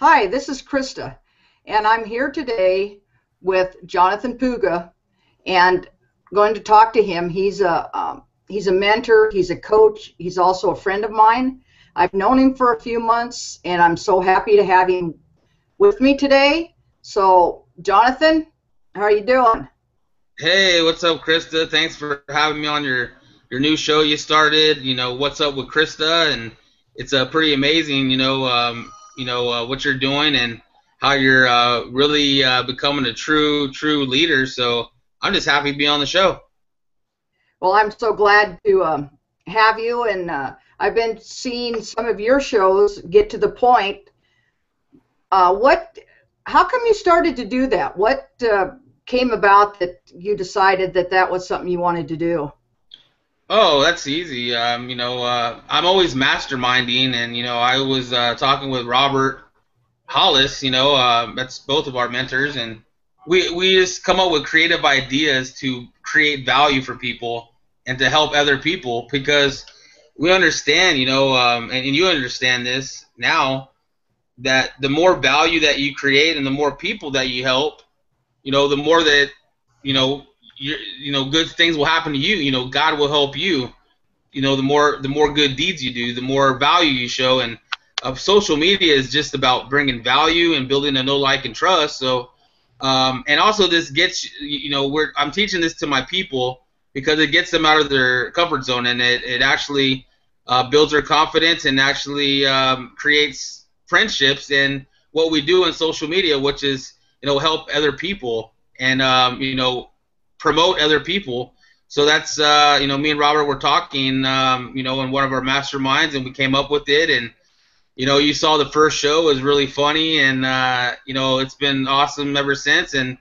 Hi, this is Christa, and I'm here today with Jonathan Puga, and going to talk to him. He's a mentor, he's a coach, he's also a friend of mine. I've known him for a few months, and I'm so happy to have him with me today. So, Jonathan, how are you doing? Hey, what's up, Krista? Thanks for having me on your new show you started. What's up with Krista, and it's pretty amazing. What you're doing and how you're really becoming a true leader. So I'm just happy to be on the show. Well, I'm so glad to have you, and I've been seeing some of your shows get to the point. What? How come you started to do that? What came about that you decided that that was something you wanted to do? Oh, that's easy. I'm always masterminding, and I was talking with Robert Hollis. That's both of our mentors, and we just come up with creative ideas to create value for people and to help other people because we understand, and you understand this now that the more value that you create and the more people that you help, the more that you know good things will happen to you. God will help you. The more good deeds you do, the more value you show, and social media is just about bringing value and building a know, like, and trust. So, and also this gets, I'm teaching this to my people because it gets them out of their comfort zone, and it actually builds their confidence and actually creates friendships. And what we do in social media, which is, help other people and, promote other people. So that's, me and Robert were talking, in one of our masterminds, and we came up with it. And, you saw the first show was really funny, and, it's been awesome ever since and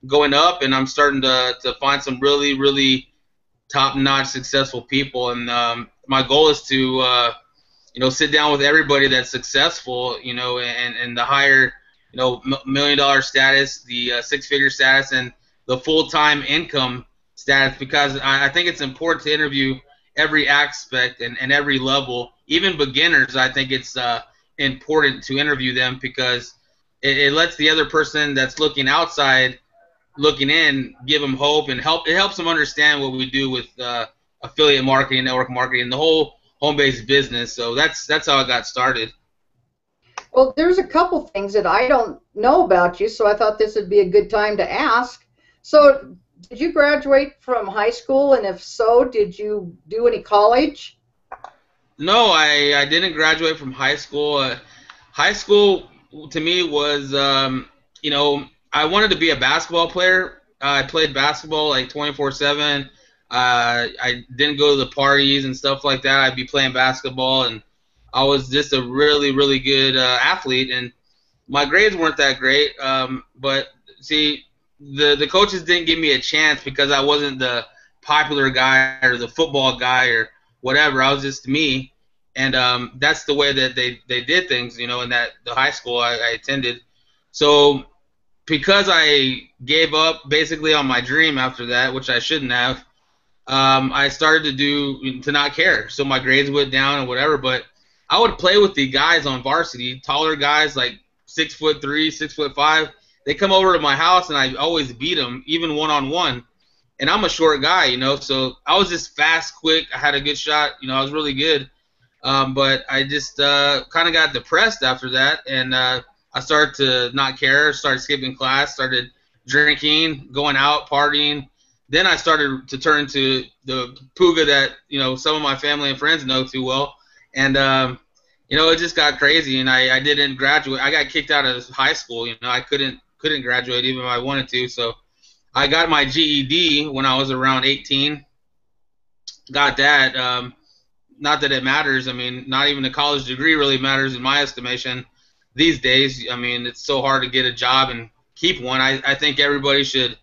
going up. And I'm starting to find some really top-notch successful people. And my goal is to, sit down with everybody that's successful, and the higher, $1 million status, the six-figure status, and the full-time income status, because I think it's important to interview every aspect and every level, even beginners. I think it's important to interview them because it lets the other person that's looking outside, looking in, give them hope and help. It helps them understand what we do with affiliate marketing, network marketing, the whole home-based business. So that's how I got started. Well, there's a couple things that I don't know about you, so I thought this would be a good time to ask. So, did you graduate from high school, and if so, did you do any college? No, I didn't graduate from high school. High school to me was, I wanted to be a basketball player. I played basketball like 24/7. I didn't go to the parties and stuff like that. I'd be playing basketball, and I was just a really good athlete. And my grades weren't that great, but see, the coaches didn't give me a chance because I wasn't the popular guy or the football guy or whatever. I was just me, and that's the way that they did things, in that the high school I attended. So because I gave up basically on my dream after that, which I shouldn't have, I started to not care. So my grades went down and whatever, but I would play with the guys on varsity, taller guys like 6'3", 6'5". They come over to my house and I always beat them, even one-on-one. And I'm a short guy, so I was just fast, quick. I had a good shot, I was really good. But I just kind of got depressed after that, and I started to not care, started skipping class, started drinking, going out, partying. Then I started to turn to the Puga that, some of my family and friends know too well. And, it just got crazy, and I didn't graduate. I got kicked out of high school. I couldn't graduate even if I wanted to. So I got my GED when I was around 18. Got that. Not that it matters. I mean, not even a college degree really matters in my estimation these days. I mean, it's so hard to get a job and keep one. I think everybody should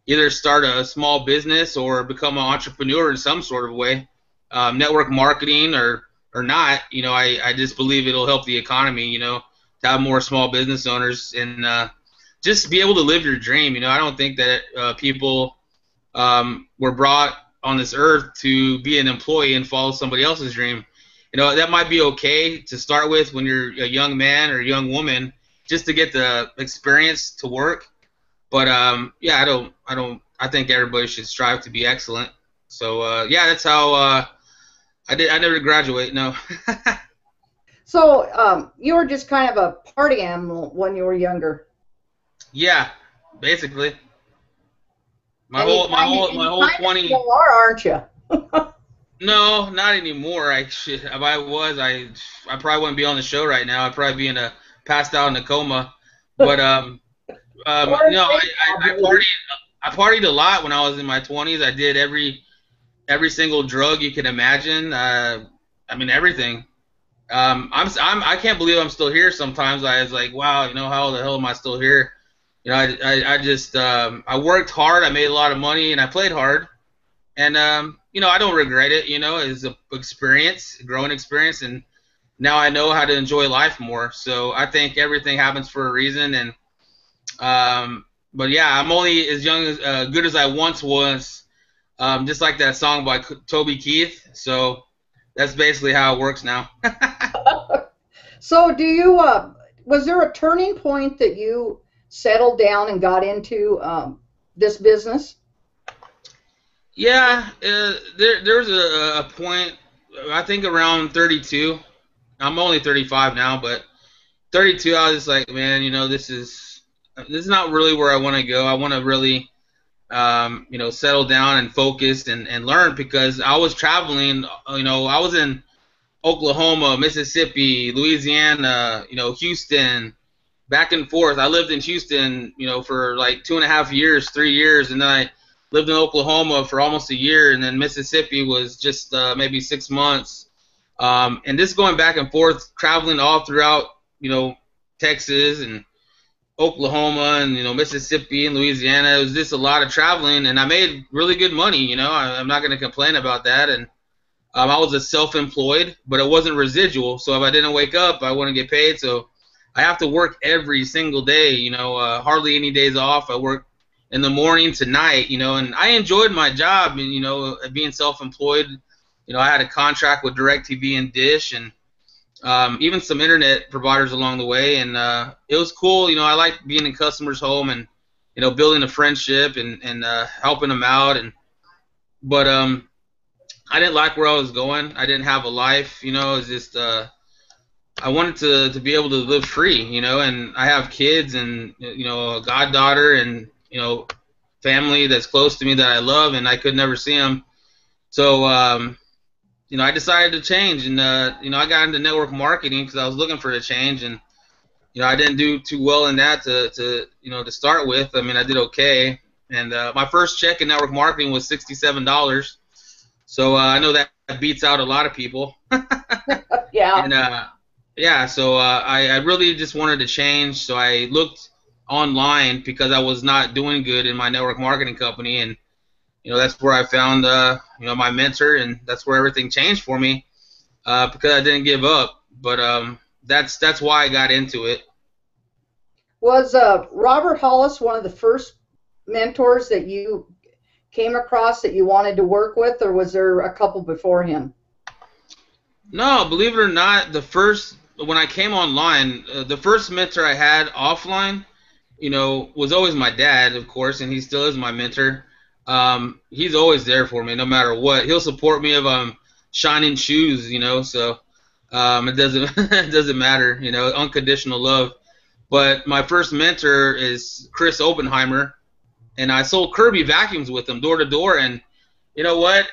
either start a small business or become an entrepreneur in some sort of way, network marketing or not. I just believe it'll help the economy, to have more small business owners and just be able to live your dream. I don't think that people were brought on this earth to be an employee and follow somebody else's dream. That might be okay to start with when you're a young man or a young woman just to get the experience to work. But yeah, I think everybody should strive to be excellent. So yeah, that's how I did. I never graduate. No. So you were just kind of a party animal when you were younger, Yeah, basically. My and you whole my kind of whole my whole 20. still are, aren't you? No, not anymore. I should, if I was, I probably wouldn't be on the show right now. I'd probably be in a passed out in a coma. But Or in no, rehab, I maybe. partied a lot when I was in my 20s. I did every single drug you can imagine. I mean everything. I can't believe I'm still here. Sometimes I was like, wow, how the hell am I still here? I just I worked hard. I made a lot of money, and I played hard. And I don't regret it. It's a experience, a growing experience, and now I know how to enjoy life more. So I think everything happens for a reason. And but yeah, I'm only as young as good as I once was. Just like that song by Toby Keith. So that's basically how it works now. So do you? Was there a turning point that you settled down and got into this business? Yeah, there's a point. I think around 32. I'm only 35 now, but 32, I was just like, man, this is not really where I want to go. I want to really, settle down and focus and learn because I was traveling. I was in Oklahoma, Mississippi, Louisiana, Houston, back and forth. I lived in Houston, for like 2.5 years, 3 years, and then I lived in Oklahoma for almost a year, and then Mississippi was just maybe 6 months. And this going back and forth, traveling all throughout, Texas and Oklahoma and Mississippi and Louisiana. It was just a lot of traveling, and I made really good money. I'm not going to complain about that. And I was a self-employed, but it wasn't residual. So if I didn't wake up, I wouldn't get paid. So I have to work every single day. Hardly any days off. I work in the morning to night. And I enjoyed my job. And being self-employed. I had a contract with DirecTV and Dish, and even some internet providers along the way, and it was cool. I liked being in customers' home and building a friendship and helping them out. But I didn't like where I was going. I didn't have a life. It was just I wanted to be able to live free. And I have kids and a goddaughter and family that's close to me that I love, and I could never see them. So I decided to change, and I got into network marketing because I was looking for a change, and I didn't do too well in that to start with. I mean, I did okay, and my first check in network marketing was $67. So I know that beats out a lot of people. Yeah. And yeah, so I really just wanted to change, so I looked online because I was not doing good in my network marketing company, and that's where I found my mentor, and that's where everything changed for me because I didn't give up. But that's why I got into it. Was Robert Hollis one of the first mentors that you came across that you wanted to work with, or was there a couple before him? No, believe it or not, when I came online, the first mentor I had offline, was always my dad, of course, and he still is my mentor. He's always there for me, no matter what. He'll support me if I'm shining shoes, So it doesn't it doesn't matter, unconditional love. But my first mentor is Chris Oppenheimer, and I sold Kirby vacuums with him door to door. And you know what?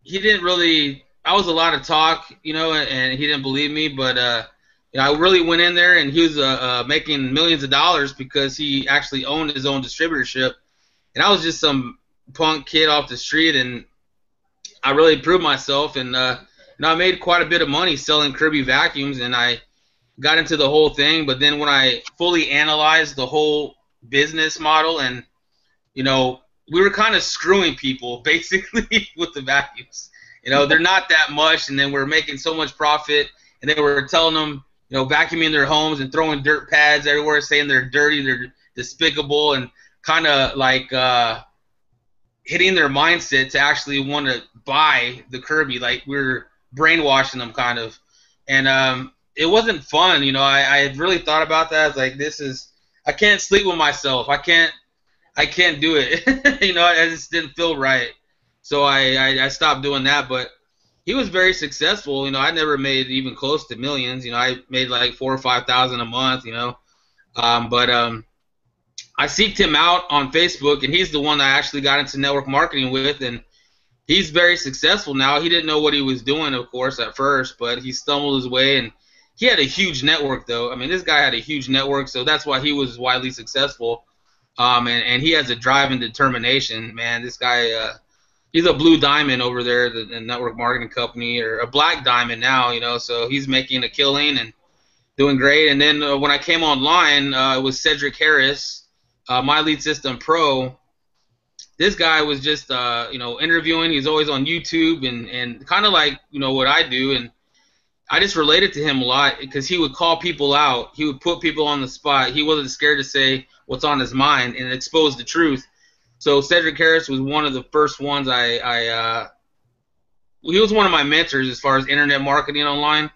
He didn't really. I was a lot of talk, and he didn't believe me. But I really went in there, and he was making millions of dollars because he actually owned his own distributorship, and I was just some punk kid off the street, and I really proved myself, and I made quite a bit of money selling Kirby vacuums, and I got into the whole thing. But then when I fully analyzed the whole business model, and we were kind of screwing people basically with the vacuums. They're not that much, and then we're making so much profit, and then we're telling them, vacuuming their homes and throwing dirt pads everywhere, saying they're dirty, they're despicable, and kind of like hitting their mindset to actually want to buy the Kirby. Like we're brainwashing them kind of. And it wasn't fun. I had really thought about that. I was like, I can't sleep with myself. I can't do it. I just didn't feel right. So I stopped doing that. But he was very successful. I never made even close to millions. I made like 4,000 or 5,000 a month. But I seeked him out on Facebook, and he's the one that I actually got into network marketing with, and he's very successful now. He didn't know what he was doing, of course, at first, but he stumbled his way, and he had a huge network, though. I mean, this guy had a huge network, so that's why he was widely successful. And he has a drive and determination, man. This guy, he's a blue diamond over there, the network marketing company, or a black diamond now, so he's making a killing and doing great. And then when I came online, it was Cedric Harris, My Lead System Pro. This guy was just, interviewing. He's always on YouTube and kind of like, what I do. And I just related to him a lot because he would call people out. He would put people on the spot. He wasn't scared to say what's on his mind and expose the truth. So Cedric Harris was one of the first ones he was one of my mentors as far as internet marketing online.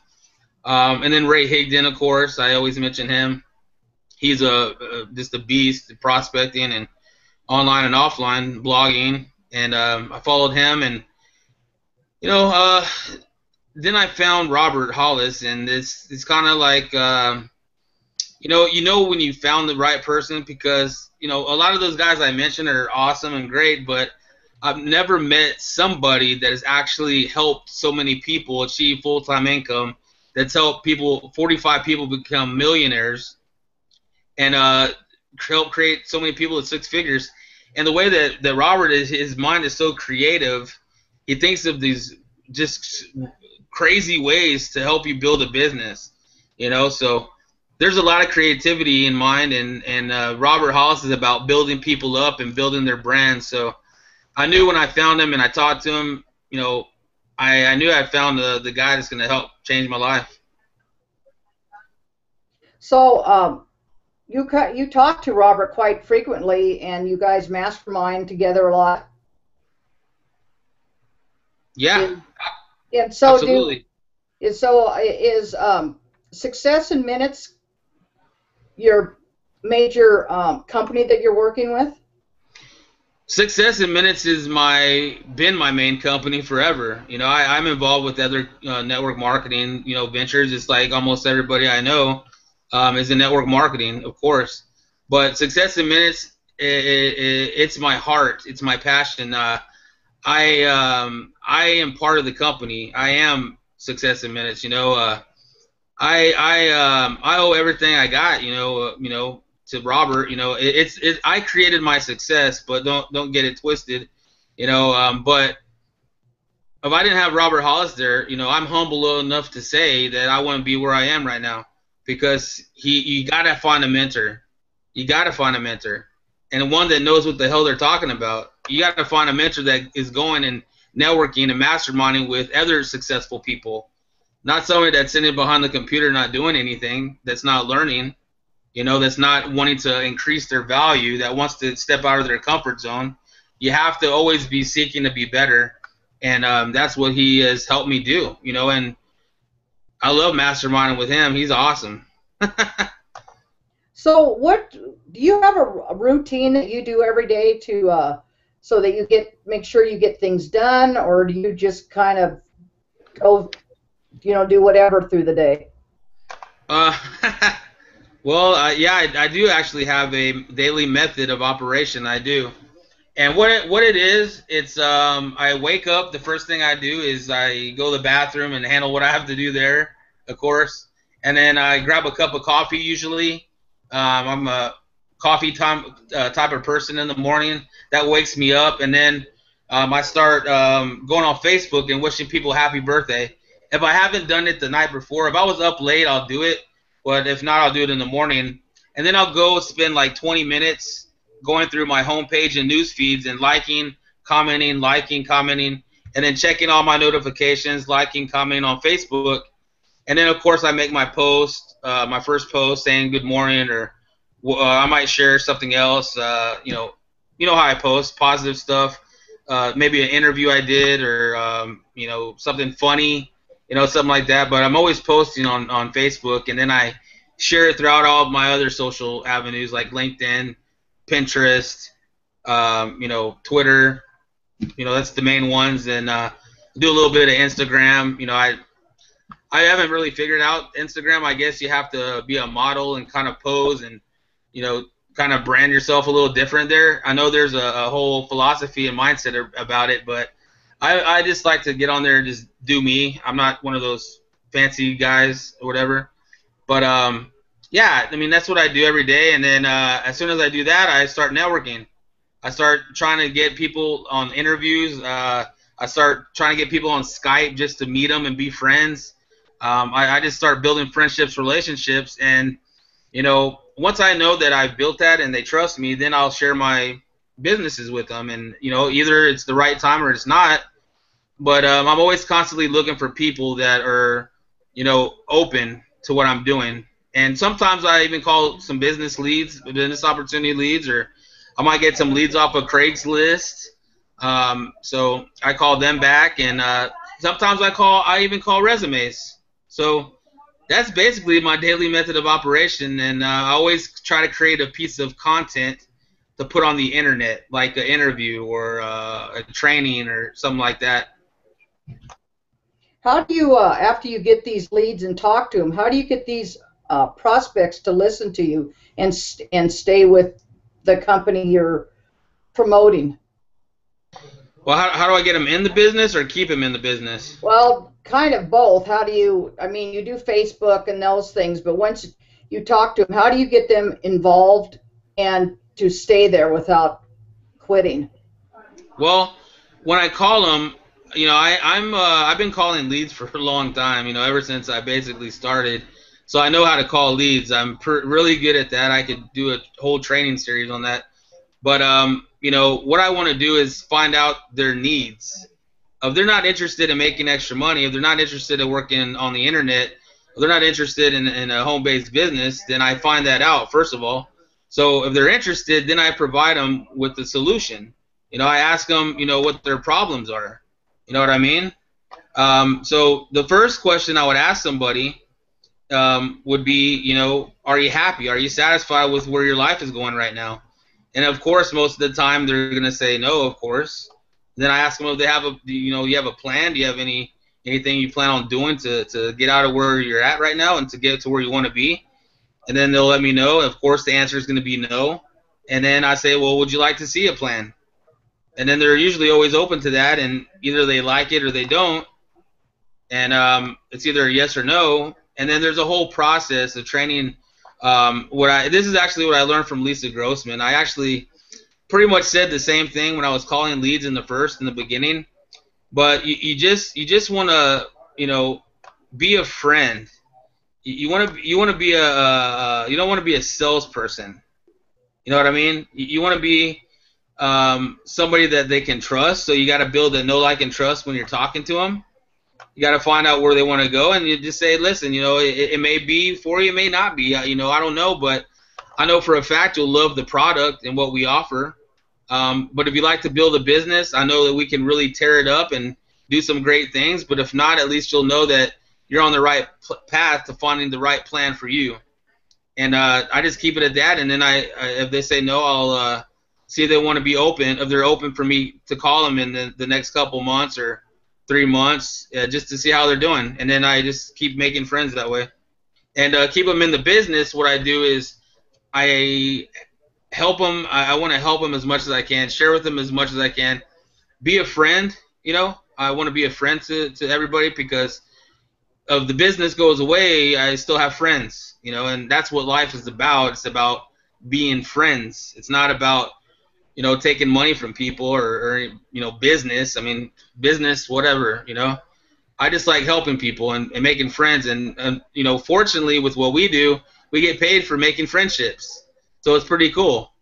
And then Ray Higdon, of course, I always mention him. He's just a beast at prospecting and online and offline blogging. And I followed him, and then I found Robert Hollis, and it's kind of like when you found the right person, because a lot of those guys I mentioned are awesome and great, but I've never met somebody that has actually helped so many people achieve full-time income, that's helped 45 people become millionaires, and help create so many people at six figures. And the way that Robert is, his mind is so creative. He thinks of these just crazy ways to help you build a business, so there's a lot of creativity in mind, and Robert Hollis is about building people up and building their brand. So I knew when I found him and I talked to him, I knew I found the guy that's going to help change my life. So you talk to Robert quite frequently, and you guys mastermind together a lot. Yeah. And so absolutely. Is Success in Minutes your major company that you're working with? Success in Minutes is been my main company forever. I'm involved with other network marketing ventures. It's like almost everybody I know is in network marketing, of course. But Success in Minutes, it's my heart. It's my passion. I am part of the company. I am Success in Minutes. I owe everything I got. To Robert. I created my success, but don't get it twisted. But if I didn't have Robert Hollis there, I'm humble enough to say that I wouldn't be where I am right now, because you gotta find a mentor. You gotta find a mentor, and one that knows what the hell they're talking about. You gotta find a mentor that is going and networking and masterminding with other successful people, not somebody that's sitting behind the computer not doing anything, that's not learning, that's not wanting to increase their value, that wants to step out of their comfort zone. You have to always be seeking to be better, and that's what he has helped me do, and I love masterminding with him. He's awesome. So do you have a routine that you do every day to so that you make sure you get things done, or do you just kind of go, do whatever through the day? Well, yeah, I do actually have a daily method of operation. I do. And what it is, it's I wake up, the first thing I do is I go to the bathroom and handle what I have to do there, of course, and then I grab a cup of coffee usually. I'm a coffee type of person in the morning. That wakes me up, and then I start going on Facebook and wishing people happy birthday. If I haven't done it the night before, if I was up late, I'll do it, but if not, I'll do it in the morning. And then I'll go spend like 20 minutes going through my homepage and news feeds and liking, commenting, and then checking all my notifications, liking, commenting on Facebook. And then, of course, I make my post, my first post saying good morning, or I might share something else. You know how I post positive stuff, maybe an interview I did, or something funny. something like that. But I'm always posting on Facebook, and then I share it throughout all of my other social avenues like LinkedIn, Pinterest, Twitter. That's the main ones, and do a little bit of Instagram. I haven't really figured out Instagram. I guess you have to be a model and kind of pose and kind of brand yourself a little different there. I know there's a whole philosophy and mindset about it, but I just like to get on there and just do me. I'm not one of those fancy guys or whatever. But yeah, I mean that's what I do every day. And then as soon as I do that, I start networking. I start trying to get people on interviews. I start trying to get people on Skype just to meet them and be friends. I just start building friendships, relationships, and once I know that I've built that and they trust me, then I'll share my businesses with them. And either it's the right time or it's not. But I'm always constantly looking for people that are open to what I'm doing. And sometimes I even call some business leads, business opportunity leads, or I might get some leads off of Craigslist. So I call them back, and sometimes I even call resumes. So that's basically my daily method of operation, and I always try to create a piece of content to put on the internet, like an interview or a training or something like that. How do you, after you get these leads and talk to them, how do you get these prospects to listen to you and stay with the company you're promoting? Well, how do I get them in the business or keep them in the business? Well, kind of both. How do you, I mean, you do Facebook and those things, but once you talk to them, how do you get them involved and to stay there without quitting? Well, when I call them, I've been calling leads for a long time, ever since I basically started. So I know how to call leads. I'm really good at that. I could do a whole training series on that. But what I want to do is find out their needs. If they're not interested in making extra money, if they're not interested in working on the internet, if they're not interested in a home-based business, then I find that out, first of all. So if they're interested, then I provide them with the solution. I ask them, what their problems are. You know what I mean? So the first question I would ask somebody would be, are you happy? Are you satisfied with where your life is going right now? And of course, most of the time they're gonna say no, of course. Then I ask them if they have you have a plan. Do you have anything you plan on doing to get out of where you're at right now and to get to where you want to be? And then they'll let me know. Of course, the answer is gonna be no. And then I say, well, would you like to see a plan? And then they're usually always open to that, and either they like it or they don't. And it's either a yes or no. And then there's a whole process of training. This is actually what I learned from Lisa Grossman. I actually pretty much said the same thing when I was calling leads in the beginning. But you just want to be a friend. You want to be you don't want to be a salesperson. You know what I mean? You want to be somebody that they can trust. So you got to build a know, like, and trust when you're talking to them. You got to find out where they want to go, and you just say, listen, it may be for you, it may not be. I don't know, but I know for a fact you'll love the product and what we offer. But if you like to build a business, I know that we can really tear it up and do some great things. But if not, at least you'll know that you're on the right path to finding the right plan for you. And I just keep it at that. And then if they say no, I'll see if they want to be open. If they're open for me to call them in the next couple months or 3 months, just to see how they're doing. And then I just keep making friends that way. And keep them in the business. What I do is I help them. I want to help them as much as I can, share with them as much as I can, be a friend. I want to be a friend to everybody, because if the business goes away, I still have friends, and that's what life is about. It's about being friends. It's not about taking money from people or business. I mean, business, whatever, I just like helping people and making friends. And fortunately, with what we do, we get paid for making friendships. So it's pretty cool.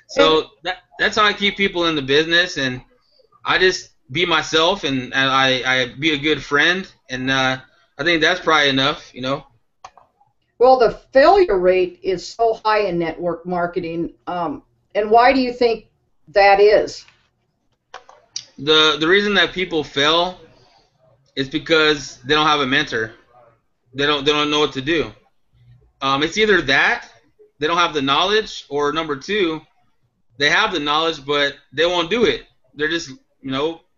So that's how I keep people in the business. And I just be myself, and I be a good friend. And I think that's probably enough, Well, the failure rate is so high in network marketing. And why do you think that is? The reason that people fail, It's because they don't have a mentor. They don't know what to do. It's either that they don't have the knowledge, or number two, they have the knowledge but they won't do it. They're just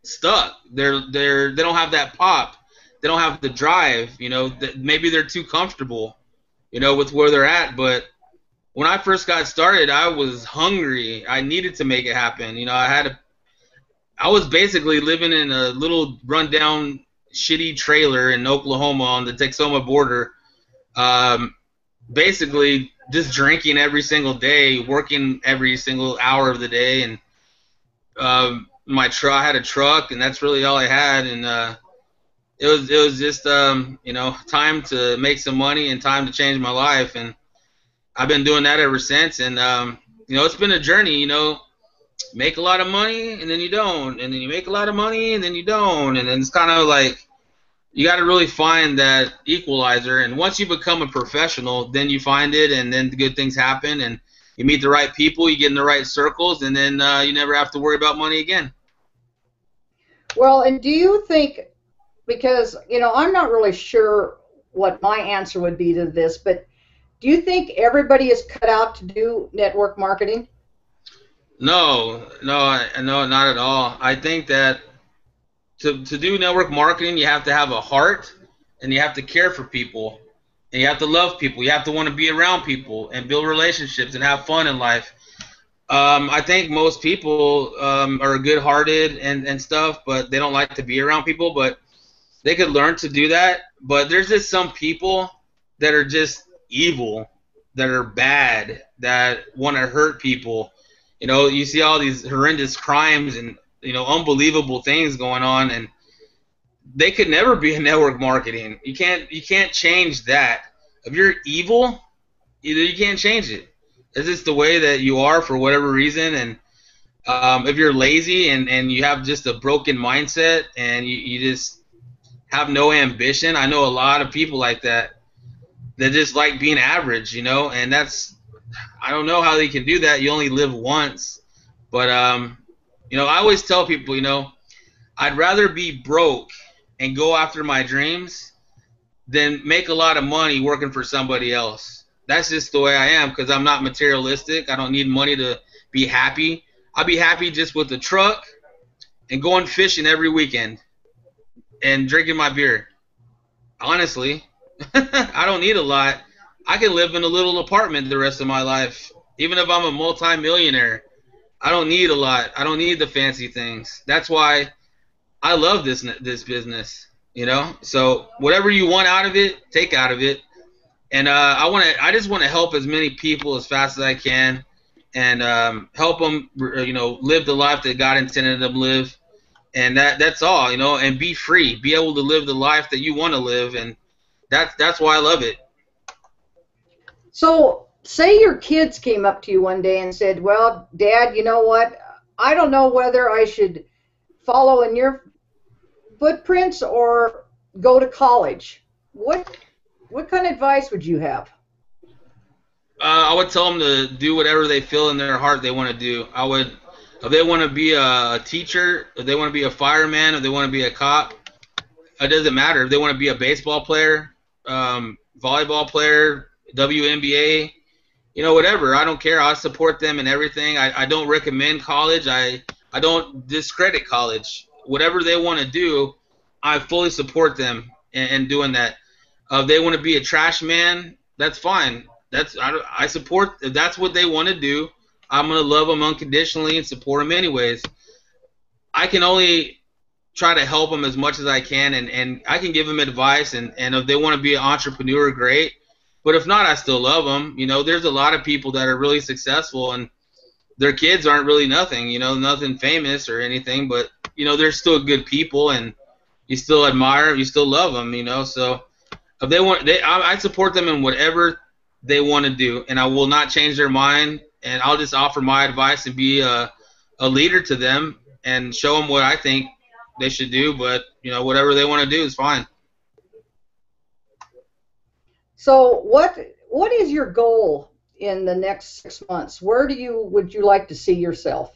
stuck. They don't have that pop. They don't have the drive. Maybe they're too comfortable, with where they're at. But when I first got started, I was hungry. I needed to make it happen. I was basically living in a little rundown, shitty trailer in Oklahoma on the Texoma border. Um, Basically just drinking every single day, working every single hour of the day, and I had a truck, and that's really all I had, and it was just time to make some money and time to change my life, and I've been doing that ever since, and it's been a journey, make a lot of money and then you don't, and then you make a lot of money and then you don't, and then it's kind of like you got to really find that equalizer. And once you become a professional, then you find it, and then the good things happen, and you meet the right people, you get in the right circles, and then you never have to worry about money again. Well, and do you think, because, I'm not really sure what my answer would be to this, but do you think everybody is cut out to do network marketing? No, not at all. I think that to do network marketing, you have to have a heart, and you have to care for people, and you have to love people. You have to want to be around people and build relationships and have fun in life. I think most people are good-hearted and stuff, but they don't like to be around people. But they could learn to do that. But there's just some people that are just evil, that are bad, that want to hurt people. You see all these horrendous crimes and unbelievable things going on, and they could never be in network marketing. You can't change that. If you're evil, you can't change it. It's just the way that you are for whatever reason. And if you're lazy and you have just a broken mindset and you just have no ambition, I know a lot of people like that. They just like being average, and I don't know how they can do that. You only live once. But I always tell people, I'd rather be broke and go after my dreams than make a lot of money working for somebody else. That's just the way I am, because I'm not materialistic. I don't need money to be happy. I'll be happy just with the truck and going fishing every weekend and drinking my beer. Honestly, I don't need a lot. I can live in a little apartment the rest of my life, even if I'm a multi-millionaire. I don't need a lot. I don't need the fancy things. That's why I love this business, So whatever you want out of it, take out of it. And I just want to help as many people as fast as I can, and help them, live the life that God intended them to live. And that's all, and be free, be able to live the life that you want to live, and that's why I love it. So, say your kids came up to you one day and said, well, Dad, you know what? I don't know whether I should follow in your footprints or go to college. What kind of advice would you have? I would tell them to do whatever they feel in their heart they want to do. If they want to be a teacher, if they want to be a fireman, if they want to be a cop, it doesn't matter. If they want to be a baseball player, volleyball player, WNBA, whatever. I don't care. I support them in everything. I don't recommend college. I don't discredit college. Whatever they want to do, I fully support them in doing that. If they want to be a trash man, that's fine. I support. If that's what they want to do, I'm gonna love them unconditionally and support them anyways. I can only try to help them as much as I can, and I can give them advice, and if they want to be an entrepreneur, great. But if not, I still love them. There's a lot of people that are really successful, and their kids aren't really nothing, nothing famous or anything, but, they're still good people, and you still admire, you still love them, So if they want, I support them in whatever they want to do, and I will not change their mind, and I'll just offer my advice and be a leader to them and show them what I think they should do. But whatever they want to do is fine. So what is your goal in the next 6 months? Where would you like to see yourself?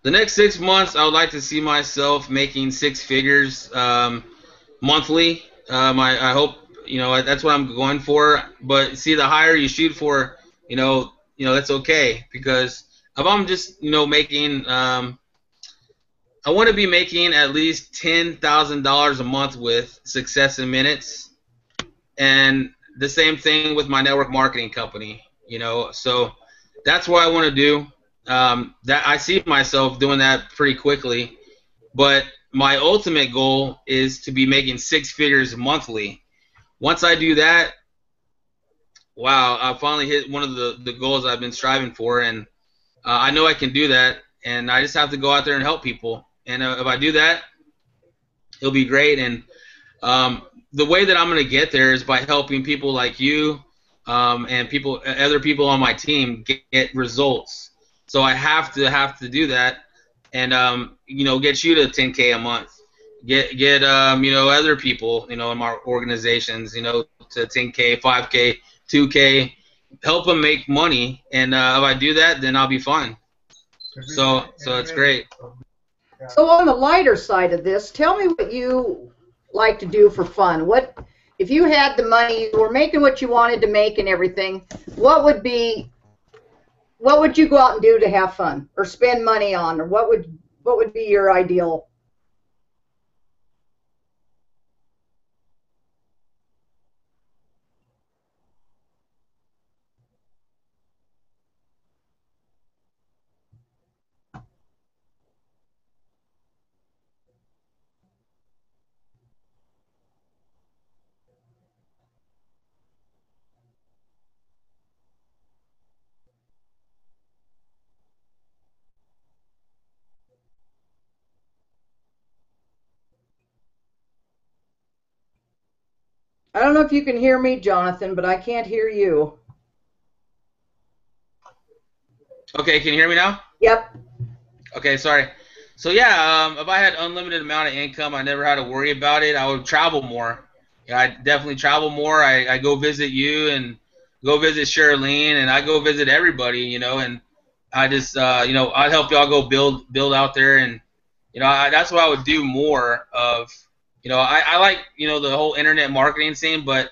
The next 6 months, I would like to see myself making six figures monthly. I hope that's what I'm going for. But see, the higher you shoot for, that's okay, because if I'm just making I want to be making at least $10,000 a month with Success in Minutes, and the same thing with my network marketing company. So that's what I want to do. That I see myself doing that pretty quickly, but my ultimate goal is to be making six figures monthly. Once I do that, wow, I finally hit one of the goals I've been striving for, and I know I can do that, and I just have to go out there and help people. And if I do that, it'll be great. And the way that I'm going to get there is by helping people like you and other people on my team get results. So I have to do that, and get you to 10K a month. Get other people in my organizations to 10K, 5K, 2K. Help them make money, and if I do that, then I'll be fine. So it's great. So on the lighter side of this, tell me what you like to do for fun. What if you had the money, you were making what you wanted to make and everything, what would you go out and do to have fun or spend money on, or what would be your ideal? I don't know if you can hear me, Jonathan, but I can't hear you. Okay, can you hear me now? Yep. Okay, sorry. So yeah, if I had unlimited amount of income, I never had to worry about it, I would travel more. Yeah, I definitely travel more. I go visit you and go visit Charlene, and I go visit everybody, and I just I'd help y'all go build out there, and that's what I would do more of. I like the whole internet marketing scene, but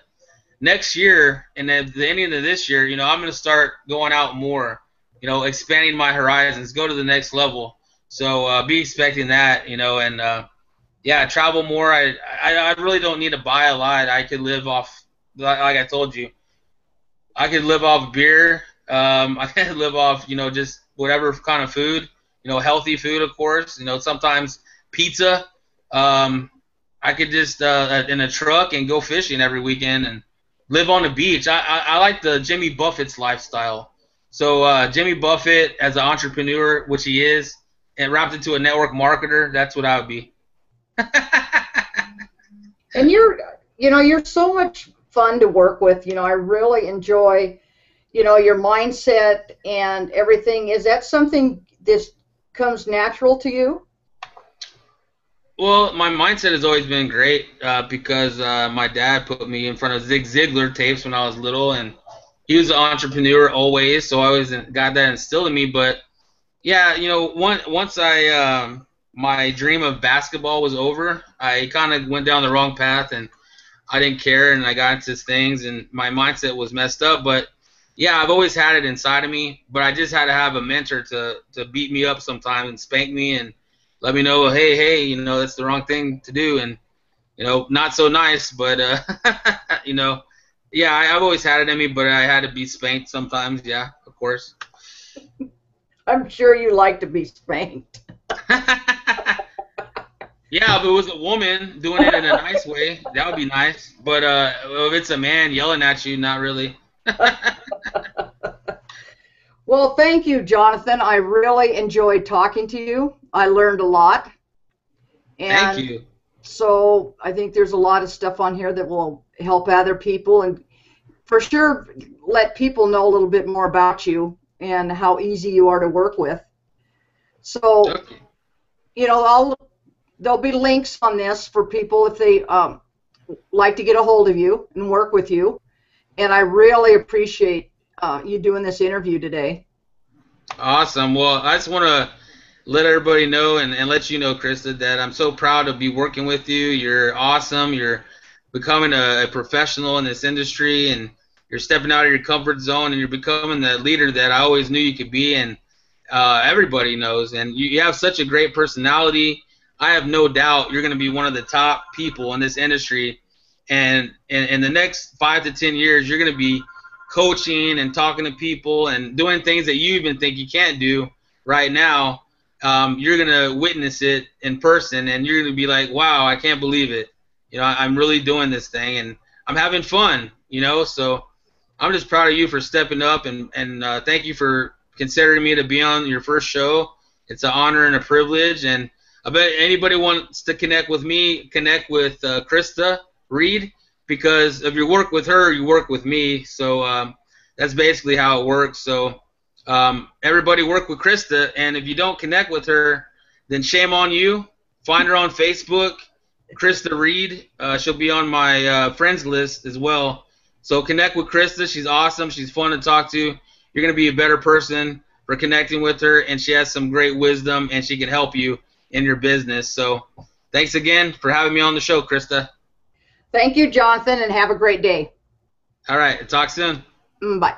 next year and at the ending of this year, I'm going to start going out more, expanding my horizons, go to the next level. So be expecting that, and yeah, travel more. I really don't need to buy a lot. I could live off, like I told you, I could live off beer. I could live off, just whatever kind of food, healthy food, of course. Sometimes pizza. I could just in a truck and go fishing every weekend and live on the beach. I like the Jimmy Buffett's lifestyle. So Jimmy Buffett as an entrepreneur, which he is, and wrapped into a network marketer, that's what I would be. And you're so much fun to work with. I really enjoy, your mindset and everything. Is that something this comes natural to you? Well, my mindset has always been great because my dad put me in front of Zig Ziglar tapes when I was little, and he was an entrepreneur always, so I always got that instilled in me. But yeah, once my dream of basketball was over, I kind of went down the wrong path, and I didn't care, and I got into things, and my mindset was messed up. But yeah, I've always had it inside of me, but I just had to have a mentor to beat me up sometimes and spank me and let me know, hey, that's the wrong thing to do, and not so nice, but yeah, I've always had it in me, but I had to be spanked sometimes. Yeah, of course. I'm sure you like to be spanked. Yeah, if it was a woman doing it in a nice way, that would be nice. But if it's a man yelling at you, not really. Well, thank you, Jonathan. I really enjoyed talking to you. I learned a lot. And thank you. So I think there's a lot of stuff on here that will help other people, and for sure let people know a little bit more about you and how easy you are to work with. So, Okay. There'll be links on this for people if they like to get a hold of you and work with you. And I really appreciate you doing this interview today. Awesome. Well, I just want to let everybody know and let you know, Christa, that I'm so proud to be working with you. You're awesome. You're becoming a professional in this industry, and you're stepping out of your comfort zone, and you're becoming the leader that I always knew you could be, and everybody knows. And you have such a great personality. I have no doubt you're going to be one of the top people in this industry, and in the next 5 to 10 years, you're going to be coaching and talking to people and doing things that you even think you can't do right now. You're going to witness it in person, and you're going to be like, wow, I can't believe it. You know, I'm really doing this thing, and I'm having fun, you know. So I'm just proud of you for stepping up, and thank you for considering me to be on your first show. It's an honor and a privilege, and I bet anybody wants to connect with me, connect with Christa Reid, because of your work with her, you work with me. So that's basically how it works. So everybody work with Christa, and if you don't connect with her, then shame on you. Find her on Facebook, Christa Reid. She'll be on my friends list as well. So connect with Christa. She's awesome. She's fun to talk to. You're going to be a better person for connecting with her, and she has some great wisdom, and she can help you in your business. So thanks again for having me on the show, Christa. Thank you, Jonathan, and have a great day. All right. Talk soon. Bye.